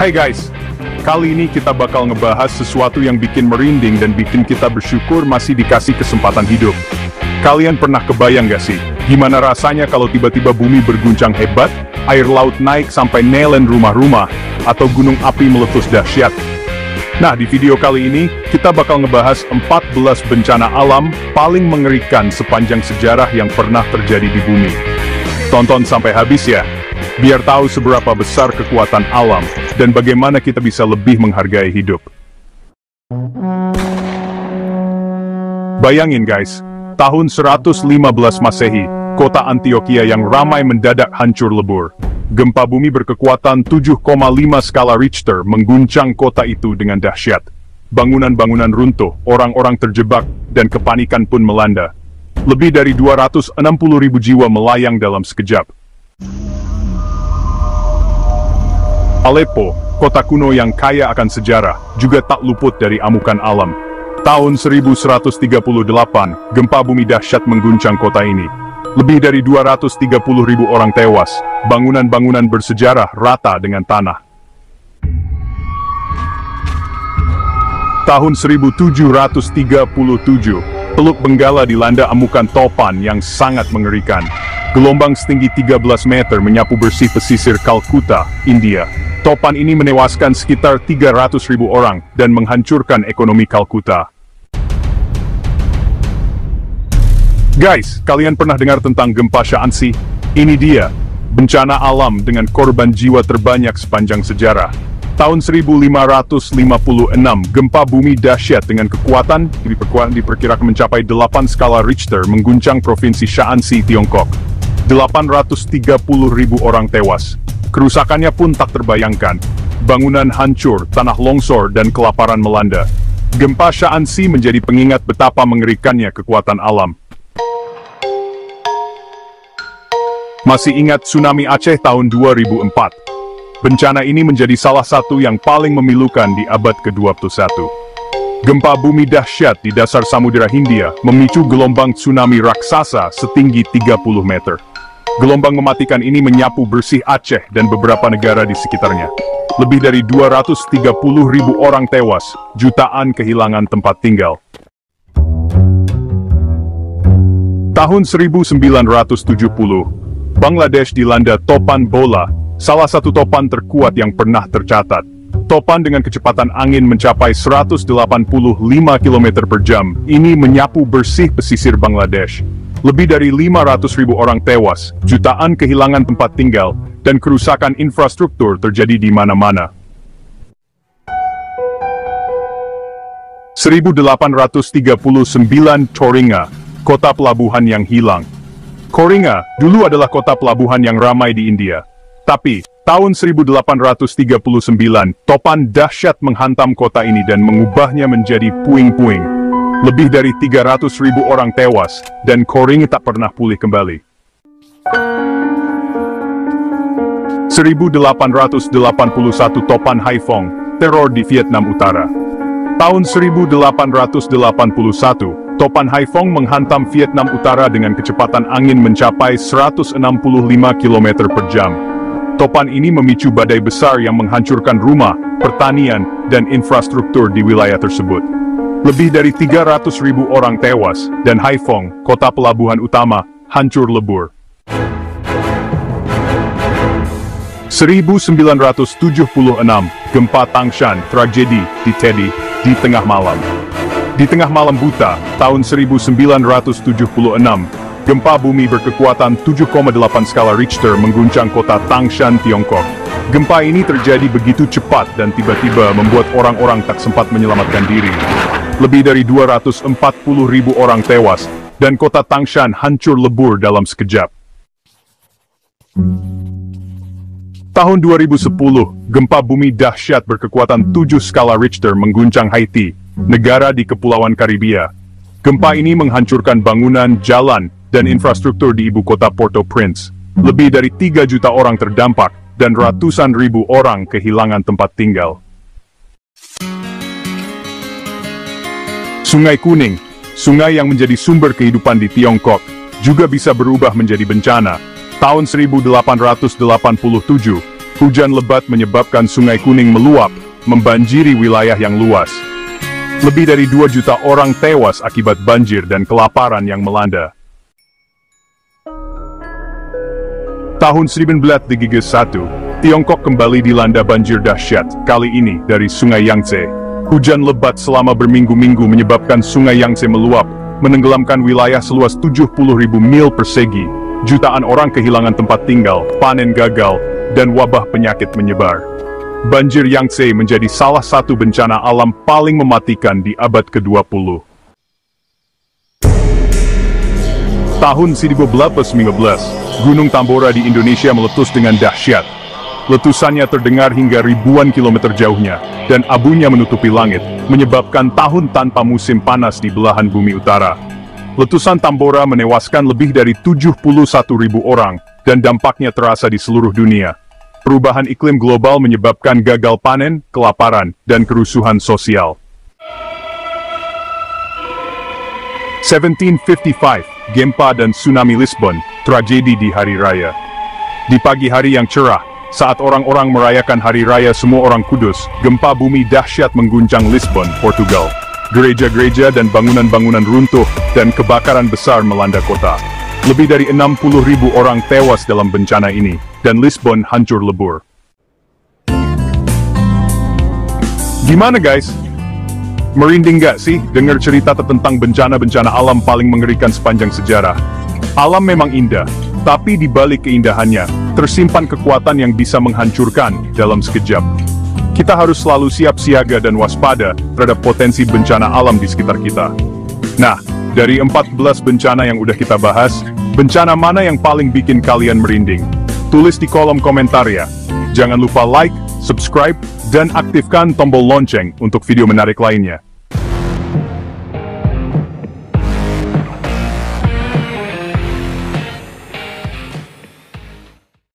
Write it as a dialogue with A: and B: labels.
A: Hai guys, kali ini kita bakal ngebahas sesuatu yang bikin merinding dan bikin kita bersyukur masih dikasih kesempatan hidup. Kalian pernah kebayang gak sih, gimana rasanya kalau tiba-tiba bumi berguncang hebat, air laut naik sampai nelen rumah-rumah, atau gunung api meletus dahsyat? Nah, di video kali ini, kita bakal ngebahas 14 bencana alam paling mengerikan sepanjang sejarah yang pernah terjadi di bumi. Tonton sampai habis ya, biar tahu seberapa besar kekuatan alam, dan bagaimana kita bisa lebih menghargai hidup. Bayangin guys, tahun 115 Masehi, kota Antioquia yang ramai mendadak hancur lebur. Gempa bumi berkekuatan 7,5 skala Richter mengguncang kota itu dengan dahsyat. Bangunan-bangunan runtuh, orang-orang terjebak, dan kepanikan pun melanda. Lebih dari 260.000 jiwa melayang dalam sekejap. Aleppo, kota kuno yang kaya akan sejarah, juga tak luput dari amukan alam. Tahun 1138, gempa bumi dahsyat mengguncang kota ini. Lebih dari 230.000 orang tewas, bangunan-bangunan bersejarah rata dengan tanah. Tahun 1737, Teluk Benggala dilanda amukan topan yang sangat mengerikan. Gelombang setinggi 13 meter menyapu bersih pesisir Kalkuta, India. Topan ini menewaskan sekitar 300.000 orang dan menghancurkan ekonomi Kalkuta. Guys, kalian pernah dengar tentang gempa Shaanxi? Ini dia, bencana alam dengan korban jiwa terbanyak sepanjang sejarah. Tahun 1556, gempa bumi dahsyat dengan kekuatan diperkirakan mencapai 8 skala Richter mengguncang provinsi Shaanxi, Tiongkok. 830.000 orang tewas. Kerusakannya pun tak terbayangkan. Bangunan hancur, tanah longsor, dan kelaparan melanda. Gempa Shaanxi menjadi pengingat betapa mengerikannya kekuatan alam. Masih ingat tsunami Aceh tahun 2004? Bencana ini menjadi salah satu yang paling memilukan di abad ke-21. Gempa bumi dahsyat di dasar Samudera Hindia memicu gelombang tsunami raksasa setinggi 30 meter. Gelombang mematikan ini menyapu bersih Aceh dan beberapa negara di sekitarnya. Lebih dari 230.000 orang tewas, jutaan kehilangan tempat tinggal. Tahun 1970, Bangladesh dilanda topan bola, salah satu topan terkuat yang pernah tercatat. Topan dengan kecepatan angin mencapai 185 km per jam, ini menyapu bersih pesisir Bangladesh. Lebih dari 500.000 orang tewas, jutaan kehilangan tempat tinggal, dan kerusakan infrastruktur terjadi di mana-mana. 1839 Coringa, kota pelabuhan yang hilang. Coringa dulu adalah kota pelabuhan yang ramai di India. Tapi, tahun 1839, topan dahsyat menghantam kota ini dan mengubahnya menjadi puing-puing. Lebih dari 300.000 orang tewas, dan Coringa tak pernah pulih kembali. 1881 topan Haiphong, teror di Vietnam Utara. Tahun 1881, topan Haiphong menghantam Vietnam Utara dengan kecepatan angin mencapai 165 km per jam. Topan ini memicu badai besar yang menghancurkan rumah, pertanian, dan infrastruktur di wilayah tersebut. Lebih dari 300.000 orang tewas, dan Haiphong, kota pelabuhan utama, hancur lebur. 1976, gempa Tangshan, tragedi di Tedi, di tengah malam. Di tengah malam buta, tahun 1976, gempa bumi berkekuatan 7,8 skala Richter mengguncang kota Tangshan, Tiongkok. Gempa ini terjadi begitu cepat dan tiba-tiba membuat orang-orang tak sempat menyelamatkan diri. Lebih dari 240.000 orang tewas, dan kota Tangshan hancur lebur dalam sekejap. Tahun 2010, gempa bumi dahsyat berkekuatan 7 skala Richter mengguncang Haiti, negara di Kepulauan Karibia. Gempa ini menghancurkan bangunan, jalan, dan infrastruktur di ibu kota Port-au-Prince. Lebih dari 3 juta orang terdampak, dan ratusan ribu orang kehilangan tempat tinggal. Sungai Kuning, sungai yang menjadi sumber kehidupan di Tiongkok, juga bisa berubah menjadi bencana. Tahun 1887, Hujan lebat menyebabkan Sungai Kuning meluap, membanjiri wilayah yang luas. Lebih dari 2 juta orang tewas akibat banjir dan kelaparan yang melanda. Tahun 1931, Tiongkok kembali dilanda banjir dahsyat, kali ini dari Sungai Yangtze. Hujan lebat selama berminggu-minggu menyebabkan Sungai Yangtze meluap, menenggelamkan wilayah seluas 70.000 mil persegi. Jutaan orang kehilangan tempat tinggal, panen gagal, dan wabah penyakit menyebar. Banjir Yangtze menjadi salah satu bencana alam paling mematikan di abad ke-20. Tahun 1915, Gunung Tambora di Indonesia meletus dengan dahsyat. Letusannya terdengar hingga ribuan kilometer jauhnya, dan abunya menutupi langit, menyebabkan tahun tanpa musim panas di belahan bumi utara. Letusan Tambora menewaskan lebih dari 71.000 orang, dan dampaknya terasa di seluruh dunia. Perubahan iklim global menyebabkan gagal panen, kelaparan, dan kerusuhan sosial. 1755, Gempa dan Tsunami Lisbon, tragedi di Hari Raya. Di pagi hari yang cerah, saat orang-orang merayakan Hari Raya Semua Orang Kudus, gempa bumi dahsyat mengguncang Lisbon, Portugal. Gereja-gereja dan bangunan-bangunan runtuh, dan kebakaran besar melanda kota. Lebih dari 60.000 orang tewas dalam bencana ini, dan Lisbon hancur lebur. Gimana guys? Merinding gak sih dengar cerita tentang bencana-bencana alam paling mengerikan sepanjang sejarah? Alam memang indah, tapi di balik keindahannya, tersimpan kekuatan yang bisa menghancurkan dalam sekejap. Kita harus selalu siap siaga dan waspada terhadap potensi bencana alam di sekitar kita. Nah, dari 14 bencana yang udah kita bahas, bencana mana yang paling bikin kalian merinding? Tulis di kolom komentar ya. Jangan lupa like, subscribe, dan aktifkan tombol lonceng untuk video menarik lainnya.